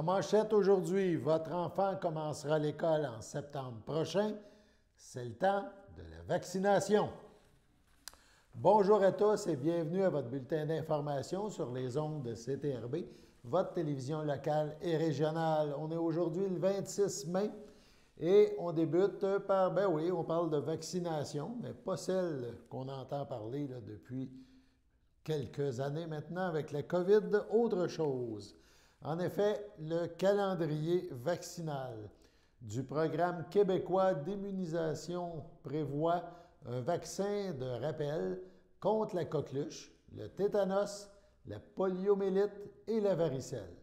manchette aujourd'hui, votre enfant commencera l'école en septembre prochain. C'est le temps de la vaccination. Bonjour à tous et bienvenue à votre bulletin d'information sur les ondes de CTRB, votre télévision locale et régionale. On est aujourd'hui le 26 mai et on débute par, on parle de vaccination, mais pas celle qu'on entend parler là, depuis quelques années maintenant avec la COVID, autre chose. En effet, le calendrier vaccinal du programme québécois d'immunisation prévoit un vaccin de rappel contre la coqueluche, le tétanos, la poliomyélite et la varicelle.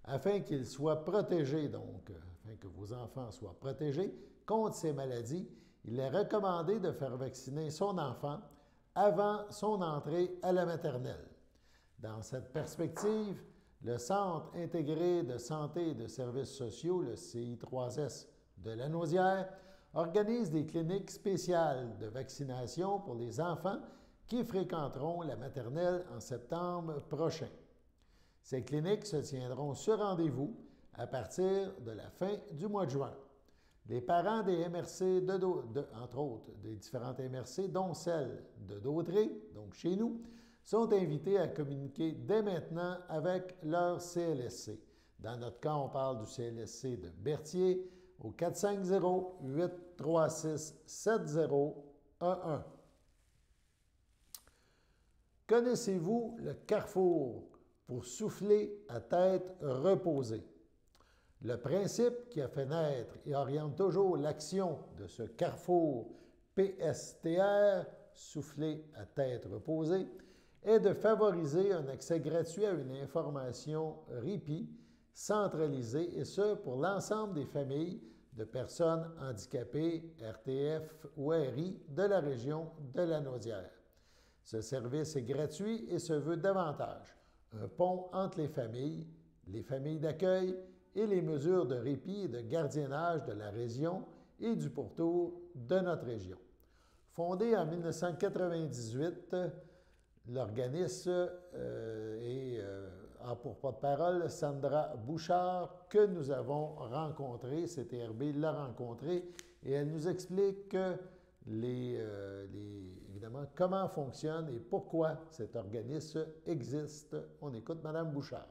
Afin qu'ils soient protégés, donc, afin que vos enfants soient protégés contre ces maladies, il est recommandé de faire vacciner son enfant avant son entrée à la maternelle. Dans cette perspective, le Centre intégré de santé et de services sociaux, le CI3S de Lanaudière, organise des cliniques spéciales de vaccination pour les enfants qui fréquenteront la maternelle en septembre prochain. Ces cliniques se tiendront sur rendez-vous à partir de la fin du mois de juin. Les parents des MRC, entre autres, des différentes MRC, dont celle de Dautré, donc chez nous, sont invités à communiquer dès maintenant avec leur CLSC. Dans notre cas, on parle du CLSC de Berthier au 450-836-7011. Connaissez-vous le carrefour pour souffler à tête reposée? Le principe qui a fait naître et oriente toujours l'action de ce carrefour PSTR, souffler à tête reposée, est de favoriser un accès gratuit à une information RIPI centralisée, et ce, pour l'ensemble des familles de personnes handicapées, RTF ou RI, de la région de Lanaudière. Ce service est gratuit et se veut davantage un pont entre les familles d'accueil et les mesures de répit et de gardiennage de la région et du pourtour de notre région. Fondé en 1998, l'organisme a pour porte-parole Sandra Bouchard, que nous avons rencontrée, CTRB l'a rencontrée, et elle nous explique évidemment comment fonctionne et pourquoi cet organisme existe. On écoute Mme Bouchard.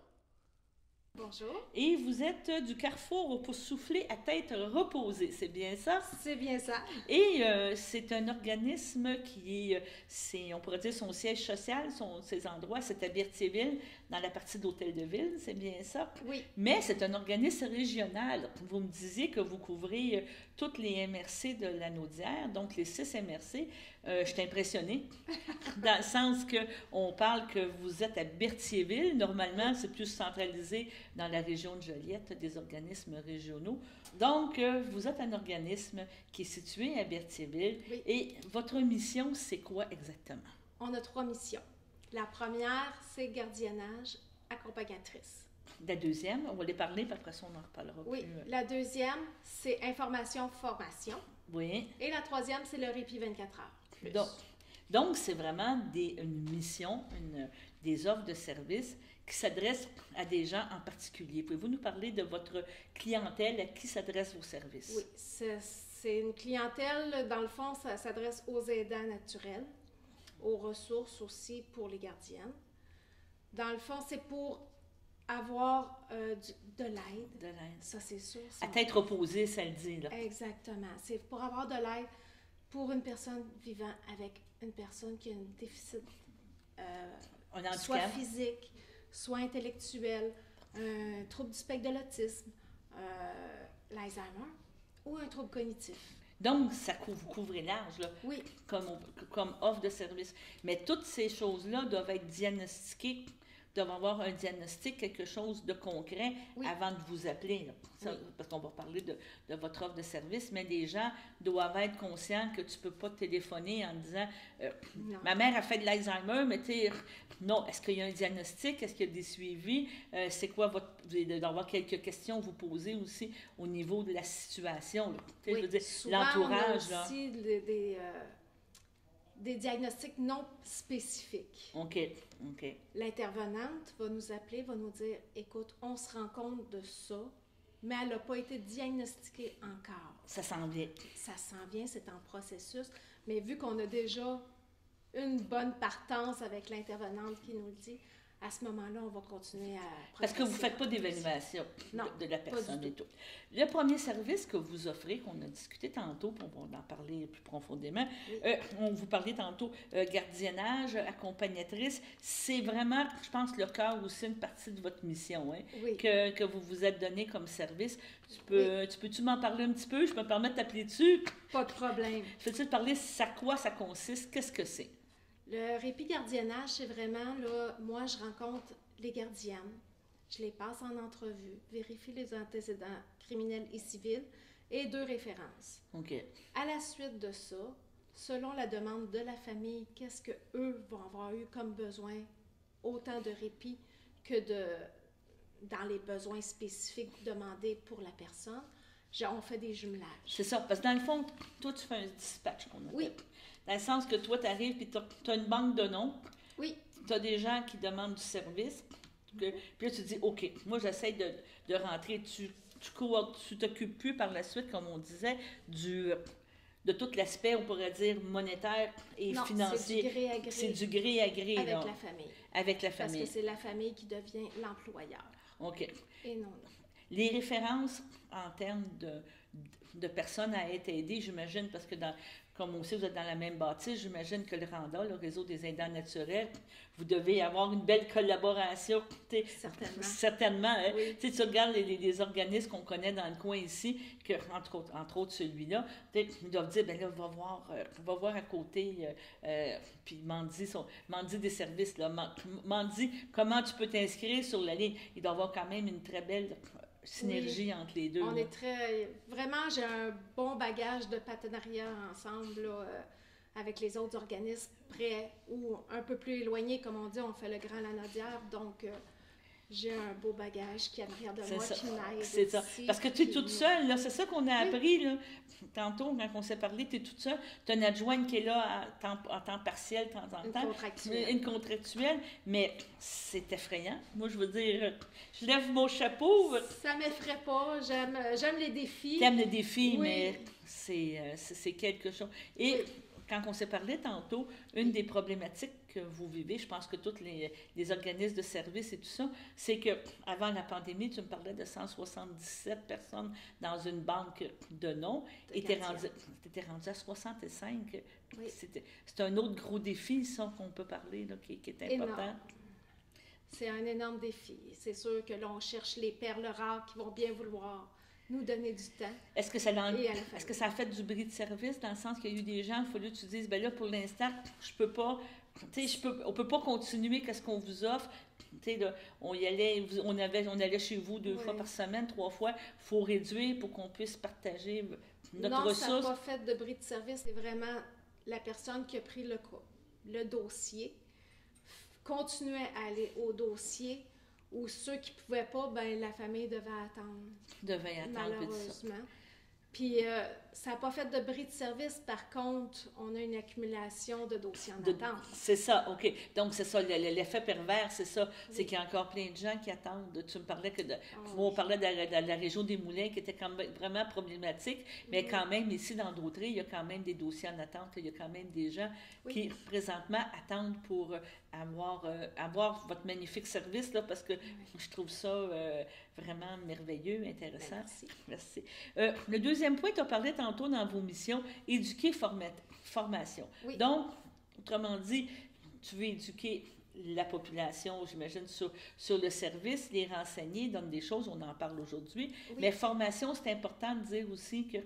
Bonjour. Et vous êtes du Carrefour pour souffler à tête reposée, c'est bien ça? C'est bien ça. Et c'est un organisme qui est, on pourrait dire son siège social, ses endroits, c'est à Berthierville, dans la partie d'Hôtel de Ville, c'est bien ça? Oui. Mais c'est un organisme régional. Vous me disiez que vous couvrez toutes les MRC de Lanaudière, donc les 6 MRC. Je suis impressionnée, dans le sens qu'on parle que vous êtes à Berthierville. Normalement, c'est plus centralisé dans la région de Joliette, des organismes régionaux. Donc, vous êtes un organisme qui est situé à Berthierville. Oui. Et votre mission, c'est quoi exactement? On a 3 missions. La première, c'est gardiennage accompagnatrice. La deuxième, on va les parler, puis après ça, on en reparlera Oui. plus. La deuxième, c'est information-formation. Oui. Et la troisième, c'est le répit 24 heures. Donc, c'est vraiment une mission, des offres de services qui s'adressent à des gens en particulier. Pouvez-vous nous parler de votre clientèle, à qui s'adressent vos services? Oui, c'est une clientèle, dans le fond, ça s'adresse aux aidants naturels, aux ressources aussi pour les gardiennes. Dans le fond, c'est pour avoir de l'aide. De l'aide. Ça, c'est sûr. À tête reposée, ça le dit, là. Exactement. C'est pour avoir de l'aide pour une personne vivant avec une personne qui a un déficit, soit physique, soit intellectuel, un trouble du spectre de l'autisme, l'Alzheimer ou un trouble cognitif. Donc, vous couvrez large, là, oui, comme offre de service. Mais toutes ces choses-là doivent être diagnostiquées, doivent avoir un diagnostic, quelque chose de concret, oui, avant de vous appeler. Là. Ça, oui, parce qu'on va parler de votre offre de service, mais les gens doivent être conscients que tu ne peux pas téléphoner en disant ma mère a fait de l'Alzheimer, mais non, est-ce qu'il y a un diagnostic, est-ce qu'il y a des suivis, c'est quoi d'avoir quelques questions à vous poser aussi au niveau de la situation. Là. Oui, je veux dire, souvent, l'entourage. on a aussi des diagnostics non spécifiques. OK. L'intervenante va nous appeler, va nous dire, écoute, on se rend compte de ça, mais elle n'a pas été diagnostiquée encore. Ça s'en vient. Ça s'en vient, c'est en processus. Mais vu qu'on a déjà une bonne partance avec l'intervenante qui nous le dit, à ce moment-là, on va continuer à... Parce que vous ne faites pas d'évaluation de la personne et tout. Le premier service que vous offrez, qu'on a discuté tantôt, puis on va en parler plus profondément, on vous parlait tantôt gardiennage, accompagnatrice, c'est vraiment, je pense, le cœur aussi, une partie de votre mission, hein, que vous vous êtes donné comme service. Tu peux-tu m'en parler un petit peu? Je peux me permettre de t'appeler dessus? Pas de problème. Peux-tu te parler à quoi ça consiste? Qu'est-ce que c'est? Le répit gardiennage, c'est vraiment, là, moi, je rencontre les gardiennes, je les passe en entrevue, vérifie les antécédents criminels et civils et 2 références. OK. À la suite de ça, selon la demande de la famille, qu'est-ce qu'eux vont avoir eu comme besoin, autant de répit que dans les besoins spécifiques demandés pour la personne, on fait des jumelages. C'est ça, parce que dans le fond, toi, tu fais un dispatch qu'on appelle. Oui. Dans le sens que toi, tu arrives et tu as une banque de noms. Oui. Tu as des gens qui demandent du service. Puis là, tu dis, OK, moi, j'essaie de rentrer. Tu t'occupes plus par la suite, comme on disait, de tout l'aspect, on pourrait dire, monétaire et financier. C'est du gré à gré. C'est du gré à gré. Avec la famille. Avec la famille. Parce que c'est la famille qui devient l'employeur. OK. Et non. Les références en termes de personnes à être aidées, j'imagine, parce que comme aussi vous êtes dans la même bâtisse, j'imagine que le RANDA, le Réseau des aidants naturels, vous devez avoir une belle collaboration. Certainement. Certainement. Hein? Oui. Tu regardes les organismes qu'on connaît dans le coin ici, que, entre autres celui-là, ils doivent dire, bien là, va voir à côté, puis m'en dit des services, m'en dit comment tu peux t'inscrire sur la ligne. Il doit y avoir quand même une très belle synergie entre les deux. On est vraiment, j'ai un bon bagage de partenariat ensemble là, avec les autres organismes près ou un peu plus éloignés, comme on dit, on fait le Grand Lanaudière, donc j'ai un beau bagage qui est en arrière de moi, qui m'aide. C'est ça. Parce que tu es toute seule, là. C'est ça qu'on a appris, là. Tantôt, quand on s'est parlé, tu es toute seule. Tu as une adjointe qui est là à temps partiel, de temps en temps. Une contractuelle. Mais c'est effrayant. Moi, je veux dire, je lève mon chapeau. Ça m'effraie pas. J'aime les défis. Tu aimes les défis, mais c'est quelque chose. Et quand on s'est parlé tantôt, une des problématiques que vous vivez, je pense que tous les organismes de services et tout ça, c'est qu'avant la pandémie, tu me parlais de 177 personnes dans une banque de noms, et tu étais rendu à 65. Oui. C'est un autre gros défi, ça, qu'on peut parler, là, qui est important. Énorme. C'est un énorme défi. C'est sûr que là, on cherche les perles rares qui vont bien vouloir nous donner du temps. Est-ce que ça a fait du bris de service, dans le sens qu'il y a eu des gens, il fallu que tu dises, bien là, pour l'instant, je peux pas, on peut pas continuer qu'est-ce qu'on vous offre. Là, on allait chez vous 2 fois par semaine, 3 fois. Il faut réduire pour qu'on puisse partager notre ressource. Non, ça n'a pas fait de bris de service. C'est vraiment la personne qui a pris le dossier, continuait à aller au dossier, ou ceux qui ne pouvaient pas, ben la famille devait attendre. Malheureusement. Puis, ça n'a pas fait de bris de service. Par contre, on a une accumulation de dossiers en attente. C'est ça, OK. Donc, c'est ça, l'effet pervers, c'est ça. Oui. C'est qu'il y a encore plein de gens qui attendent. Tu me parlais on parlait de la région des Moulins, qui était quand même vraiment problématique, mais quand même, ici, dans Dautrey, il y a quand même des dossiers en attente. Il y a quand même des gens qui, présentement, attendent pour avoir votre magnifique service, là, parce que je trouve ça vraiment merveilleux, intéressant. Merci. Le deuxième point, tu as parlé tantôt dans vos missions, éduquer, formation. Oui. Donc, autrement dit, tu veux éduquer la population, j'imagine, sur le service, les renseigner, donner des choses, on en parle aujourd'hui. Oui. Mais formation, c'est important de dire aussi que,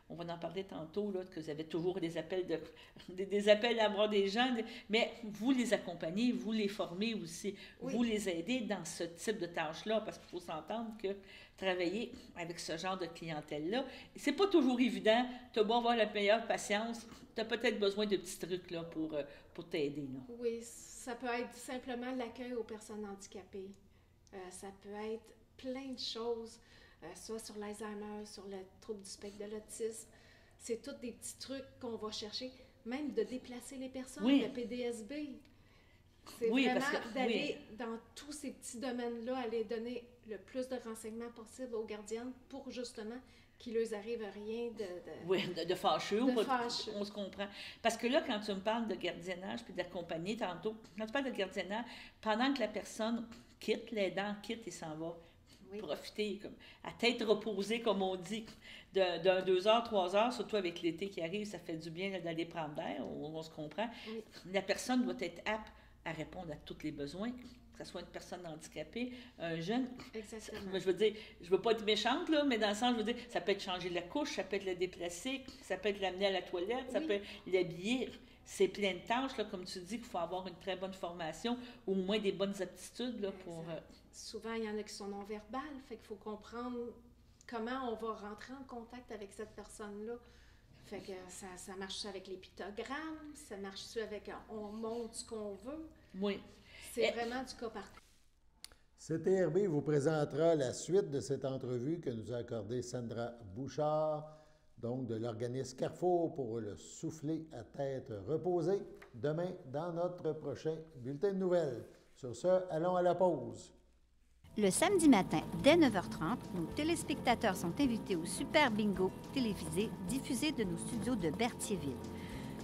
on va en parler tantôt, là, que vous avez toujours des appels à avoir des gens, mais vous les accompagnez, vous les formez aussi, vous les aidez dans ce type de tâches-là, parce qu'il faut s'entendre que travailler avec ce genre de clientèle-là, c'est pas toujours évident. Tu as beau avoir la meilleure patience, tu as peut-être besoin de petits trucs là, pour t'aider. Là. Oui, ça peut être simplement l'accueil aux personnes handicapées. Ça peut être plein de choses. Soit sur l'Alzheimer, sur le trouble du spectre de l'autisme. C'est tous des petits trucs qu'on va chercher. même de déplacer les personnes, le PDSB. C'est vraiment d'aller dans tous ces petits domaines-là, aller donner le plus de renseignements possible aux gardiennes pour justement qu'il ne leur arrive rien de fâcheux. On se comprend. Parce que là, quand tu me parles de gardiennage puis d'accompagner tantôt, quand tu parles de gardiennage, pendant que la personne quitte, l'aidant quitte et s'en va, profiter à tête reposée, comme on dit, d'un 2 heures, 3 heures, surtout avec l'été qui arrive, ça fait du bien d'aller prendre l'air, on se comprend. Oui. La personne doit être apte à répondre à tous les besoins, que ce soit une personne handicapée, un jeune. Exactement. Je veux dire, je veux pas être méchante, là, mais dans le sens, je veux dire, ça peut être changer la couche, ça peut être le déplacer, ça peut être l'amener à la toilette, ça peut être l'habiller. C'est plein de tâches, là, comme tu dis, qu'il faut avoir une très bonne formation, ou au moins des bonnes aptitudes là, pour... Souvent, il y en a qui sont non-verbales, fait qu'il faut comprendre comment on va rentrer en contact avec cette personne-là. Fait que ça marche avec les pictogrammes, ça marche avec on montre ce qu'on veut. Oui. C'est vraiment du cas par cas. CTRB vous présentera la suite de cette entrevue que nous a accordée Sandra Bouchard, donc de l'organisme Carrefour pour le souffler à tête reposée, demain dans notre prochain bulletin de nouvelles. Sur ce, allons à la pause. Le samedi matin, dès 9h30, nos téléspectateurs sont invités au Super Bingo télévisé diffusé de nos studios de Berthierville.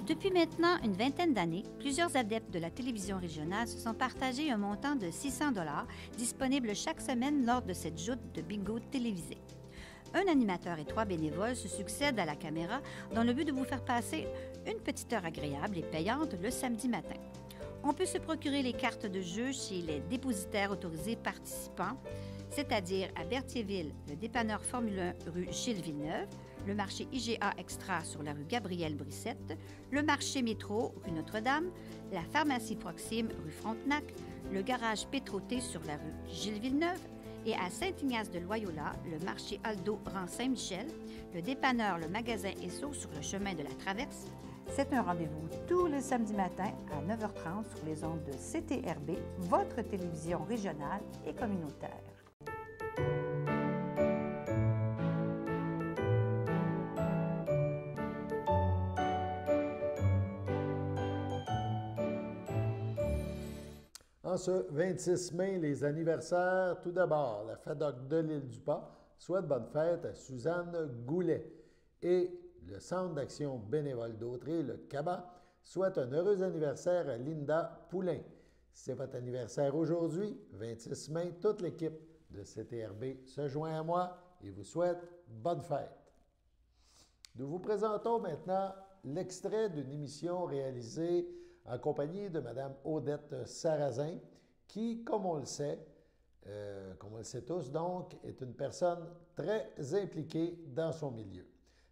Depuis maintenant une vingtaine d'années, plusieurs adeptes de la télévision régionale se sont partagés un montant de 600 $ disponible chaque semaine lors de cette joute de bingo télévisé. Un animateur et 3 bénévoles se succèdent à la caméra dans le but de vous faire passer une petite heure agréable et payante le samedi matin. On peut se procurer les cartes de jeu chez les dépositaires autorisés participants, c'est-à-dire à Berthierville, le dépanneur Formule 1 rue Gilles Villeneuve, le marché IGA Extra sur la rue Gabrielle Brissette, le marché Métro rue Notre-Dame, la pharmacie Proxime rue Frontenac, le garage Pétroté sur la rue Gilles Villeneuve et à Saint-Ignace de Loyola, le marché Aldo rang Saint-Michel, le dépanneur Le Magasin Esso sur le chemin de la Traverse. C'est un rendez-vous tous les samedis matins à 9h30 sur les ondes de CTRB, votre télévision régionale et communautaire. En ce 26 mai, les anniversaires, tout d'abord, la FADOC de l'Île-du-Pas souhaite bonne fête à Suzanne Goulet et le Centre d'action bénévole d'Autrey, le CABA, souhaite un heureux anniversaire à Linda Poulain. C'est votre anniversaire aujourd'hui, 26 mai, toute l'équipe de CTRB se joint à moi et vous souhaite bonne fête. Nous vous présentons maintenant l'extrait d'une émission réalisée en compagnie de Mme Odette Sarrazin, qui, comme on le sait tous donc, est une personne très impliquée dans son milieu.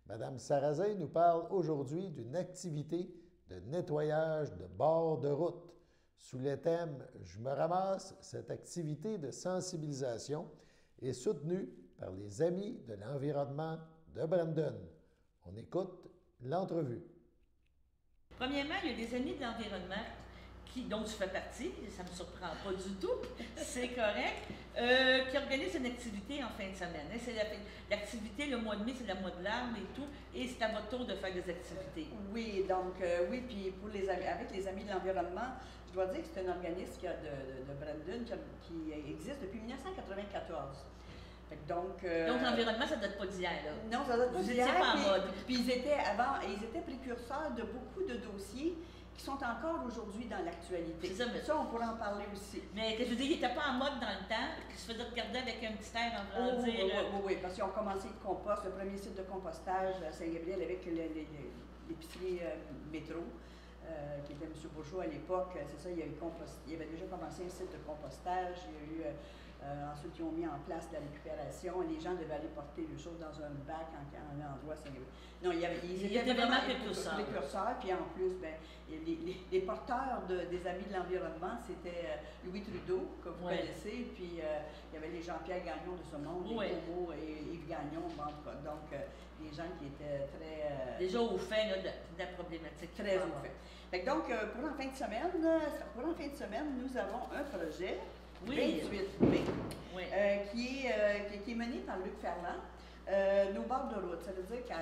Mme Sarrazin nous parle aujourd'hui d'une activité de nettoyage de bord de route. Sous le thème « Je me ramasse », cette activité de sensibilisation est soutenue par les Amis de l'environnement de Brandon. On écoute l'entrevue. Premièrement, il y a des Amis de l'environnement dont tu fais partie, ça ne me surprend pas du tout, c'est correct, qui organisent une activité en fin de semaine. C'est l'activité, le mois de mai, c'est le mois de l'arbre et tout, et c'est à votre tour de faire des activités. Oui, donc oui, puis pour avec les Amis de l'environnement, je dois dire que c'est un organisme de Brandon qui existe depuis 1994. Donc l'environnement, ça ne date pas d'hier, là. Non, ça date pas d'hier. Vous n'étiez pas en mode. Puis ils étaient précurseurs de beaucoup de dossiers qui sont encore aujourd'hui dans l'actualité. C'est ça, mais ça, on pourrait en parler aussi. Mais je veux dire, ils n'étaient pas en mode dans le temps, qui se faisaient regarder avec un petit air en train de dire... Oui, parce qu'ils ont commencé le compost, le premier site de compostage à Saint-Gabriel avec l'épicerie Métro, qui était M. Bourgeois à l'époque. C'est ça, il avait déjà commencé un site de compostage. Il y a eu... ensuite, ils ont mis en place la récupération. Les gens devaient aller porter les choses dans un bac en endroit. Non, ils étaient vraiment précurseurs. Puis en plus, les porteurs des Amis de l'environnement, c'était Louis Trudeau, que vous connaissez. Puis il y avait les Jean-Pierre Gagnon de ce monde, les Como et Yves Gagnon. Donc, les gens qui étaient très... déjà au fait là, de la problématique. Très au fait. Donc, pour la fin de semaine, nous avons un projet... 28 mai, qui est mené par Luc Ferland. Nos bords de route, ça veut dire que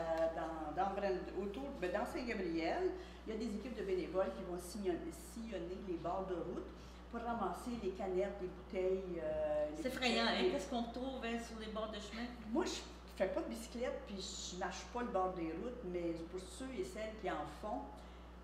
dans Saint-Gabriel, il y a des équipes de bénévoles qui vont sillonner les bords de route pour ramasser les canettes, les bouteilles. C'est effrayant, hein? Qu'est-ce qu'on trouve sur les bords de chemin? Moi, je ne fais pas de bicyclette, puis je ne marche pas le bord des routes, mais pour ceux et celles qui en font,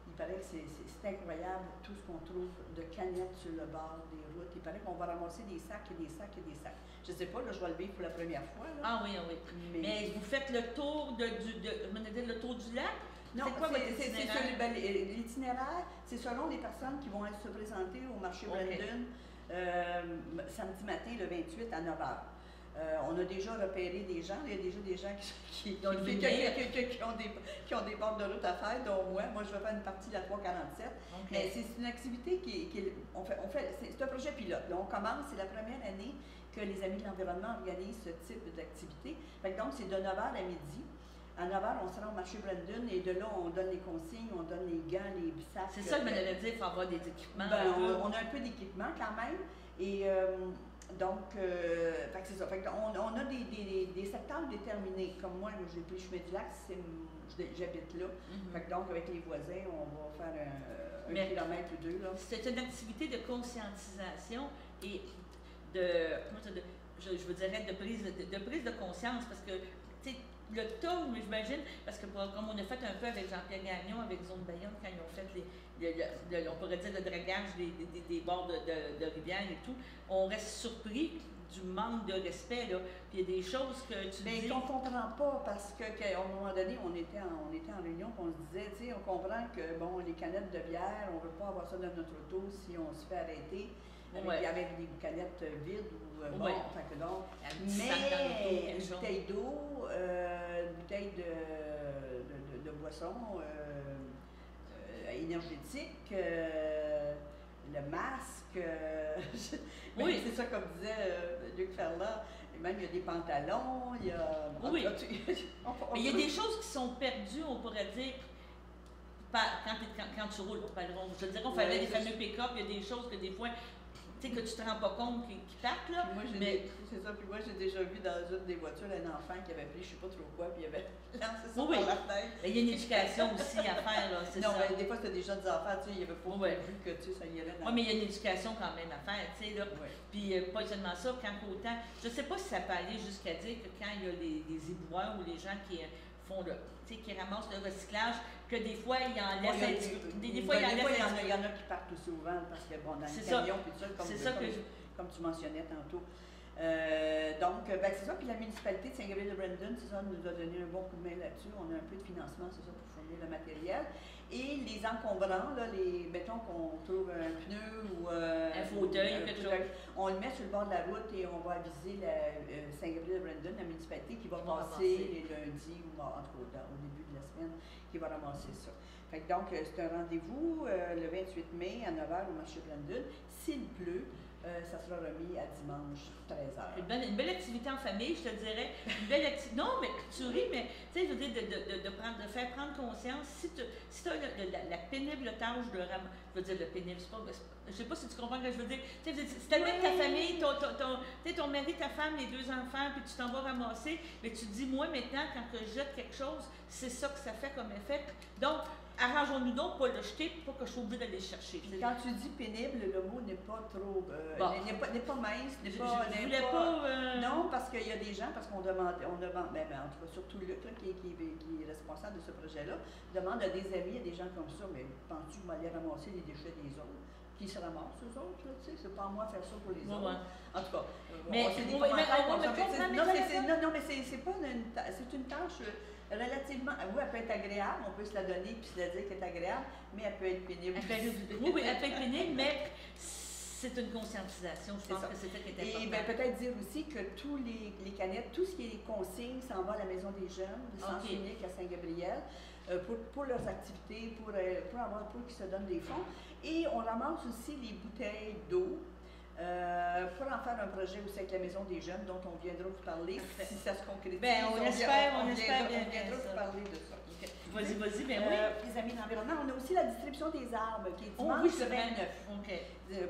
il paraît que c'est incroyable tout ce qu'on trouve de canettes sur le bord des routes. Il paraît qu'on va ramasser des sacs et des sacs et des sacs. Je ne sais pas, là, je vais le vivre pour la première fois. Là. Ah oui, oui. Mais vous faites le tour le tour du lac? Non, c'est quoi l'itinéraire? C'est selon les personnes qui vont se présenter au marché Brandon samedi matin, le 28 à 9h. On a déjà repéré des gens. Il y a déjà des gens qui ont des bords de route à faire, dont moi. Moi, je vais faire une partie de la 347. Mais c'est une activité c'est un projet pilote. Là, on commence, c'est la première année que les Amis de l'environnement organisent ce type d'activité. Donc, c'est de 9h à midi. À 9h, on se rend au marché Brandon et de là, on donne les consignes, on donne les gants, les sacs. C'est ça que je me l'avais dit, il faut avoir des équipements. On a un peu d'équipement quand même. Et donc, c'est ça. On a des secteurs déterminés. Comme moi, j'ai pris le chemin du lac, j'habite là. Donc, avec les voisins, on va faire un kilomètre ou deux. C'est une activité de conscientisation et je vous dirais de prise de conscience parce que, tu sais, le tour, j'imagine, parce que comme on a fait un peu avec Jean-Pierre Gagnon, avec Zone Bayonne, quand ils ont fait on pourrait dire le dragage des bords de rivière et tout, on reste surpris du manque de respect, là. Puis il y a des choses que tu dis... Mais qu'on ne comprend pas, parce qu'à un moment donné, on était en réunion, puis on se disait, tu sais, on comprend que, bon, les canettes de bière, on ne veut pas avoir ça dans notre auto si on se fait arrêter. Avec des canettes vides ou fait que donc. Mais une bouteille d'eau, une bouteille de boisson énergétique, le masque, c'est ça comme disait Luc Ferland. Même il y a des pantalons, il y a. Mais il y a des choses qui sont perdues, on pourrait dire. Quand tu roules, je dirais qu'on fallait des fameux pick-up, il y a des choses que des fois. Que tu te rends pas compte qui partent, là. C'est ça, puis moi, j'ai déjà vu dans une des voitures un enfant qui avait pris je sais pas trop quoi, puis il avait lancé ça par la fenêtre. Il y a une éducation aussi à faire, là, c'est ça. Non, mais des fois, c'était des jeunes enfants, tu sais, il n'y avait pas vu que, tu sais, ça y allait dans... Oui, mais il y a une éducation quand même à faire, tu sais, là. Puis pas seulement ça, quand autant... Je sais pas si ça peut aller jusqu'à dire que quand il y a des éboueurs ou les gens qui font qui ramassent le recyclage, que des fois, ils en laissent un petit peu. Des fois, il y en a qui partent aussi souvent parce que, bon, dans les camions, puis tout ça, comme tu mentionnais tantôt. Donc, c'est ça. Puis la municipalité de Saint-Gabriel-de-Brandon, c'est ça, nous a donné un bon coup de main là-dessus. On a un peu de financement, c'est ça, pour fournir le matériel. Et les encombrants, là, mettons qu'on trouve un pneu ou un fauteuil, quelque chose. On le met sur le bord de la route et on va aviser Saint-Gabriel-de-Brandon, la municipalité, qui va passer les lundis ou au début de la semaine, qui va ramasser ça. Donc, c'est un rendez-vous le 28 mai à 9h au marché Brandon. S'il pleut, ça sera remis à dimanche 13h. Une belle activité en famille, je te dirais. Une belle activité. Non, mais tu ris, mais tu sais, je veux dire, de faire prendre conscience. Si tu as la pénible tâche de ramasser, je veux dire, le pénible, c'est pas. Je sais pas si tu comprends ce que je veux dire. Tu sais, si tu avec ta famille, ton mari, ta femme, les 2 enfants, puis tu t'en vas ramasser, mais tu te dis, moi, maintenant, quand je jette quelque chose, c'est ça que ça fait comme effet. Donc, arrangeons-nous donc pour le jeter pour que je sois obligée d'aller le chercher. Quand tu dis pénible, le mot n'est pas trop. N'est pas mince, n'est pas. Je voulais pas. Non, parce qu'il y a des gens, parce qu'on demande, en tout cas, surtout Luc, là, qui est responsable de ce projet-là, demande à des amis, à des gens comme ça, mais penses-tu que vous allez ramasser les déchets des autres? Qui se ramassent, eux autres, tu sais, c'est pas à moi de faire ça pour les autres. En tout cas, c'est des commentaires comme ça. Non, mais c'est pas c'est une tâche relativement, oui, elle peut être agréable, on peut se la donner puis se la dire qu'elle est agréable, mais elle peut être pénible. Oui, elle peut être pénible, mais c'est une conscientisation, je pense que c'est ça qui est important. Et peut-être dire aussi que tous les canettes, tout ce qui est consignes, s'en va à la Maison des Jeunes, le Sens unique à Saint-Gabriel, pour leurs activités, pour qu'ils se donnent des fonds. Et on ramasse aussi les bouteilles d'eau. Pour en faire un projet aussi avec la Maison des Jeunes, dont on viendra vous parler, si ça se concrétise. On espère bien. On viendra vous parler de ça. Vas-y, oui. Les Amis de l'environnement, on a aussi la distribution des arbres, qui est dimanche le 29.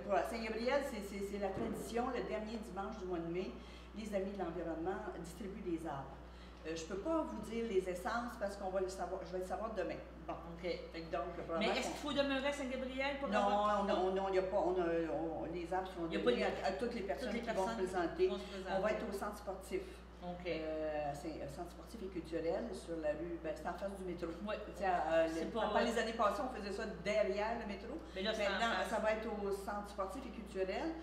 Pour Saint-Gabriel, c'est la tradition, le dernier dimanche du mois de mai, les Amis de l'environnement distribuent des arbres. Je ne peux pas vous dire les essences parce qu'on va le savoir, je vais le savoir demain. Bon, OK. Donc, mais est-ce qu'il faut demeurer à Saint-Gabriel pour Non, il n'y a pas. Les arbres sont donnés à toutes les personnes qui vont se présenter. On va être au centre sportif. C'est un centre sportif et culturel sur la rue, c'est en face du métro. Oui. Les années passées, on faisait ça derrière le métro. Mais là, maintenant, ça va être au centre sportif et culturel.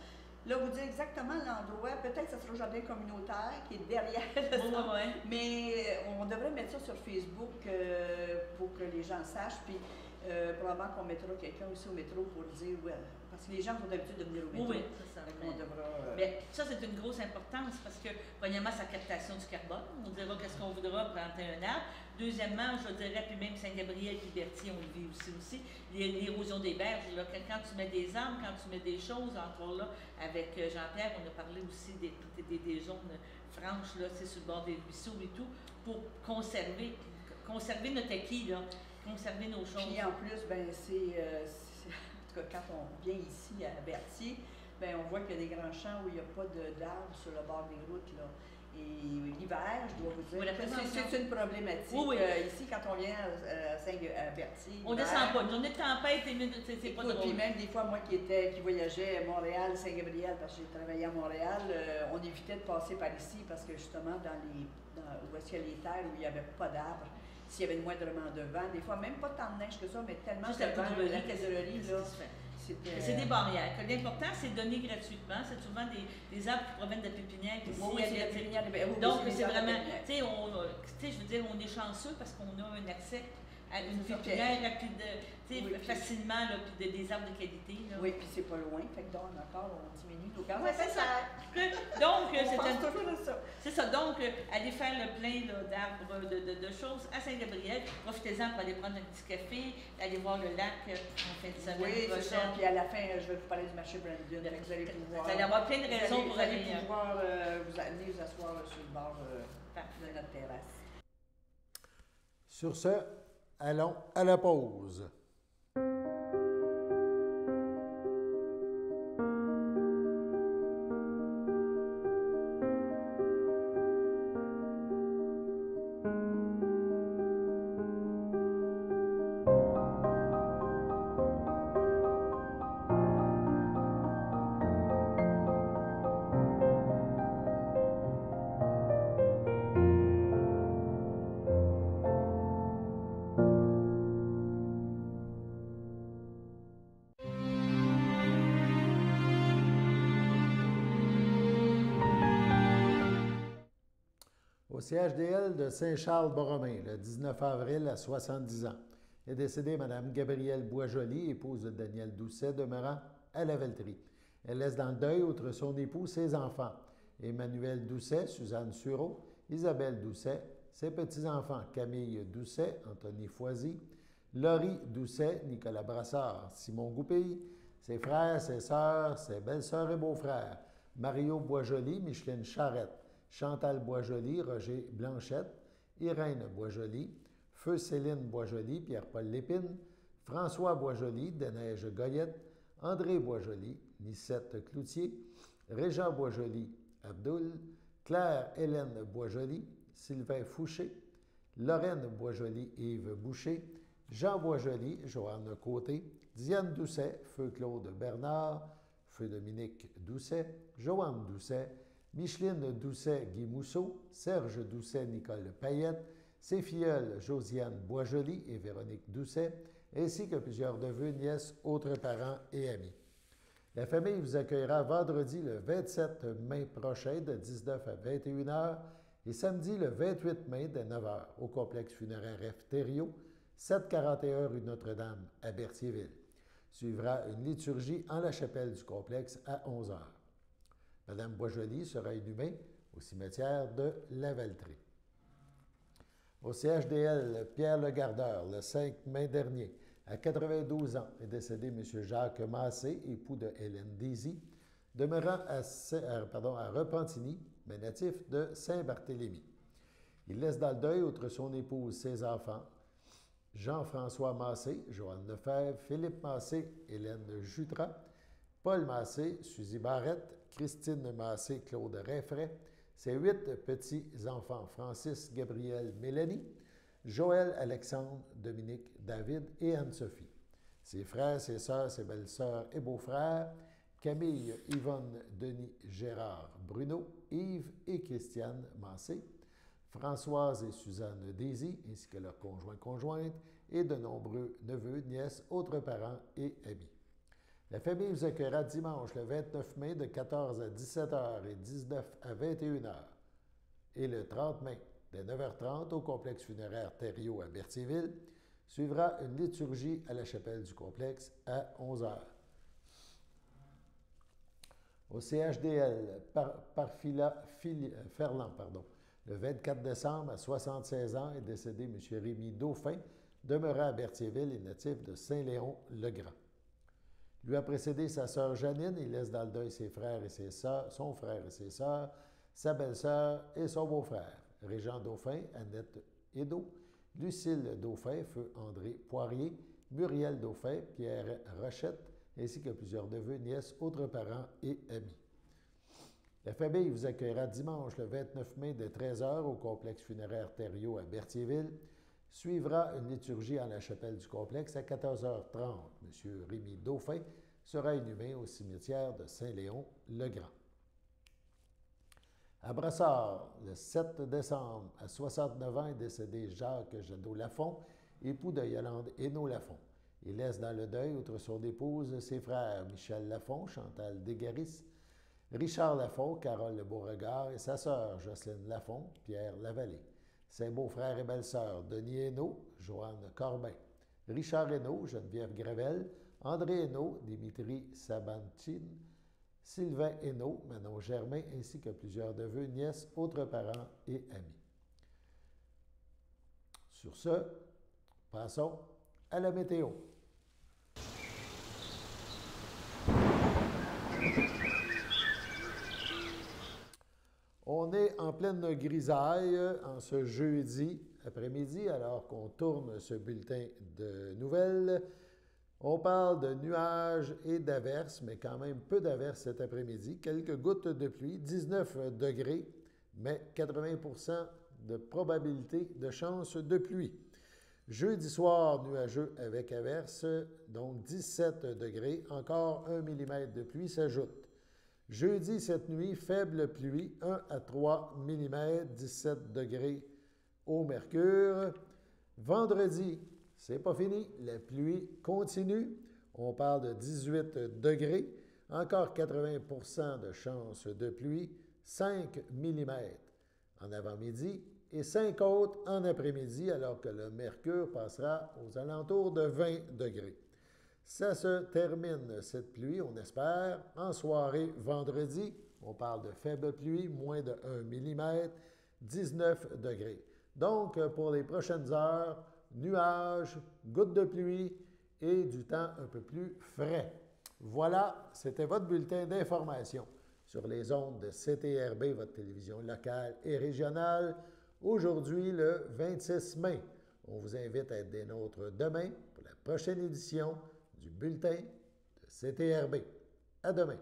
Là, vous dire exactement l'endroit, peut-être que ça sera au jardin communautaire qui est derrière le centre. Mais on devrait mettre ça sur Facebook pour que les gens sachent. Puis probablement qu'on mettra quelqu'un aussi au métro pour dire, parce que les gens ont l'habitude de venir au métro. Oui, c'est ça. Mais ça, c'est une grosse importance parce que, premièrement, sa captation du carbone. On dira qu'est-ce qu'on voudra planter un arbre. Deuxièmement, je dirais, puis même Saint-Gabriel et Berthier, on le vit aussi, l'érosion des berges. Là, quand tu mets des arbres, quand tu mets des choses, encore là, avec Jean-Pierre, on a parlé aussi des zones franches, là, sur le bord des ruisseaux et tout, pour conserver notre acquis, là, conserver nos choses. Puis en plus, en tout cas, quand on vient ici à Berthier, on voit qu'il y a des grands champs où il n'y a pas d'arbres sur le bord des routes, là. Et l'hiver, je dois vous dire, c'est une problématique. Ici, quand on vient à Berthier, on ne descend pas. Une journée de tempête, c'est pas drôle. Puis même des fois, moi qui voyageais à Montréal, Saint-Gabriel, parce que j'ai travaillé à Montréal, on évitait de passer par ici parce que justement, où est-ce qu'il y a les terres où il n'y avait pas d'arbres, s'il y avait le moindrement de vent, des fois même pas tant de neige que ça, mais tellement de vent, la casererie, là. C'est des barrières. L'important, c'est de donner gratuitement. C'est souvent des arbres qui proviennent de pépinières. Donc, c'est vraiment, je veux dire, on est chanceux parce qu'on a un accès à une pépinière facilement, là, puis des arbres de qualité. Là. Oui, puis c'est pas loin. Fait que donc, encore, on diminue. Donc, c'est ça. Donc, c'est ça. Donc, aller faire le plein d'arbres, de choses à Saint-Gabriel. Profitez-en pour aller prendre un petit café, aller voir le lac en fin de semaine. Oui, c'est ça. Puis à la fin, je vais vous parler du marché Brandon. Vous allez pouvoir. Vous allez avoir plein de raisons pour aller. Vous allez pouvoir vous asseoir sur le bord de notre terrasse. Sur ce, allons à la pause. Au CHDL de Saint-Charles-Borromée, le 19 avril, à 70 ans, est décédée Mme Gabrielle Boisjoli, épouse de Daniel Doucet, demeurant à la Velleterie. Elle laisse dans le deuil, outre son époux, ses enfants, Emmanuel Doucet, Suzanne Sureau, Isabelle Doucet, ses petits-enfants, Camille Doucet, Anthony Foisy, Laurie Doucet, Nicolas Brassard, Simon Goupil, ses frères, ses sœurs, ses belles-sœurs et beaux-frères, Mario Boisjoli, Micheline Charette, Chantal Boisjoli, Roger Blanchette, Irène Boisjoli, Feu Céline Boisjoli, Pierre-Paul Lépine, François Boisjoli, Denège Goyette, André Boisjoli, Nicette Cloutier, Régent Boisjoli, Abdoul, Claire-Hélène Boisjoli, Sylvain Fouché, Lorraine Boisjoli, Yves Boucher, Jean Boisjoli, Joanne Côté, Diane Doucet, Feu Claude Bernard, Feu Dominique Doucet, Joanne Doucet, Micheline Doucet, Guy Mousseau, Serge Doucet, Nicole Payette, ses filleules Josiane Boisjoli et Véronique Doucet, ainsi que plusieurs neveux, nièces, autres parents et amis. La famille vous accueillera vendredi le 27 mai prochain de 19 à 21 h et samedi le 28 mai de 9 h au complexe funéraire F. Thériault, 741 rue Notre-Dame à Berthierville. Suivra une liturgie en la chapelle du complexe à 11 h. Mme Boisjoli sera inhumée au cimetière de la Velleterie. Au CHDL, Pierre Le Gardeur, le 5 mai dernier, à 92 ans, est décédé M. Jacques Massé, époux de Hélène Désy, demeurant à Repentigny, mais natif de Saint-Barthélemy. Il laisse dans le deuil, outre son épouse, ses enfants, Jean-François Massé, Joanne Lefebvre, Philippe Massé, Hélène Jutras, Paul Massé, Suzy Barrette, Christine Massé, Claude Raifray, ses 8 petits-enfants, Francis, Gabriel, Mélanie, Joël, Alexandre, Dominique, David et Anne-Sophie. Ses frères, ses sœurs, ses belles-sœurs et beaux-frères, Camille, Yvonne, Denis, Gérard, Bruno, Yves et Christiane Massé, Françoise et Suzanne Daisy, ainsi que leurs conjoints-conjointes, et de nombreux neveux, nièces, autres parents et amis. La famille vous accueillera dimanche le 29 mai de 14 à 17 h et 19 à 21 h et le 30 mai dès 9h30 au complexe funéraire Thériault à Berthierville. Suivra une liturgie à la chapelle du complexe à 11 h. Au CHDL Ferland, le 24 décembre, à 76 ans, est décédé M. Rémy Dauphin, demeurant à Berthierville et natif de Saint-Léon-le-Grand. Lui a précédé sa sœur Janine. Il laisse dans le deuil ses frères et ses sœurs, son frère et ses sœurs, sa belle-sœur et son beau-frère. Régent Dauphin, Annette Edo, Lucille Dauphin, feu André Poirier, Muriel Dauphin, Pierre Rochette, ainsi que plusieurs neveux, nièces, autres parents et amis. La famille vous accueillera dimanche le 29 mai de 13 h au complexe funéraire Thériault à Berthierville. Suivra une liturgie en la chapelle du complexe à 14h30. M. Rémy Dauphin sera inhumé au cimetière de Saint-Léon-le-Grand. À Brassard, le 7 décembre, à 69 ans, est décédé Jacques Jadot-Lafont, époux de Yolande Hainaut-Lafont. Il laisse dans le deuil, outre son épouse, ses frères Michel Lafont, Chantal Desgaris, Richard Lafont, Carole Beauregard et sa sœur Jocelyne Lafont, Pierre Lavallée. Ses beaux-frères et belles-sœurs Denis Hainaut, Joanne Corbin, Richard Hainaut, Geneviève Gravel, André Hainaut, Dimitri Sabantin, Sylvain Hainaut, Manon Germain, ainsi que plusieurs neveux, nièces, autres parents et amis. Sur ce, passons à la météo. On est en pleine grisaille en ce jeudi après-midi, alors qu'on tourne ce bulletin de nouvelles. On parle de nuages et d'averses, mais quand même peu d'averses cet après-midi. Quelques gouttes de pluie, 19 degrés, mais 80% de probabilité de chance de pluie. Jeudi soir, nuageux avec averses, donc 17 degrés. Encore 1 mm de pluie s'ajoute. Jeudi, cette nuit, faible pluie, 1 à 3 mm, 17 degrés au mercure. Vendredi, c'est pas fini, la pluie continue. On parle de 18 degrés, encore 80% de chance de pluie, 5 mm en avant-midi et 5 autres en après-midi, alors que le mercure passera aux alentours de 20 degrés. Ça se termine, cette pluie, on espère, en soirée vendredi. On parle de faible pluie, moins de 1 mm, 19 degrés. Donc, pour les prochaines heures, nuages, gouttes de pluie et du temps un peu plus frais. Voilà, c'était votre bulletin d'information sur les ondes de CTRB, votre télévision locale et régionale. Aujourd'hui, le 26 mai. On vous invite à être des nôtres demain pour la prochaine édition du bulletin de CTRB. À demain.